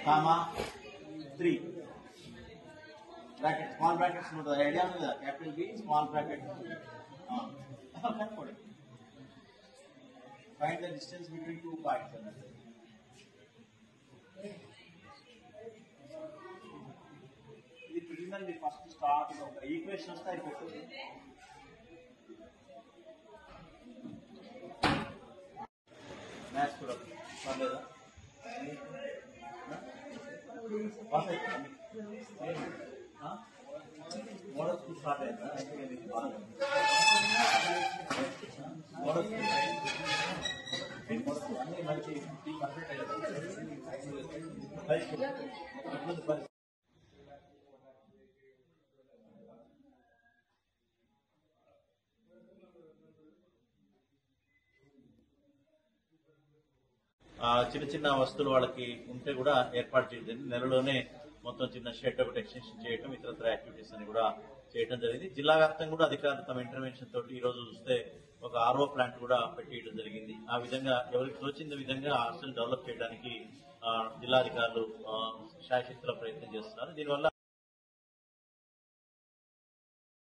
comma 3 bracket, small brackets no the idea is capital B small bracket find the distance between 2 points. ఇది preliminary first start ఒక equation వస్తే అయిపోతుంది. Maths కూడా పర్లేదా? Model school start అయిందా? Model school అన్ని మంచి కంప్లీట్ అయ్యారు. చిన్న చిన్న వస్తువులు వాళ్ళకి ఉంటే కూడా ఏర్పాటు చేయడం, నెలలోనే మొత్తం చిన్న షెడ్ ఒకటి ఎక్స్టెన్షన్ చేయడం, ఇతరత్ర యాక్టివిటీస్ అని కూడా చేయడం జరిగింది. జిల్లా వ్యాప్తంగా కూడా అధికారులు తమ ఇంటర్వెన్షన్ తోటి ఈ రోజు చూస్తే ఒక ఆర్ఓ ప్లాంట్ కూడా పెట్టేయడం జరిగింది. ఆ విధంగా ఎవరికి తోచిన విధంగా హాస్టల్ డెవలప్ చేయడానికి జిల్లాధికారులు శాయశక్తుల ప్రయత్నం చేస్తున్నారు. దీనివల్ల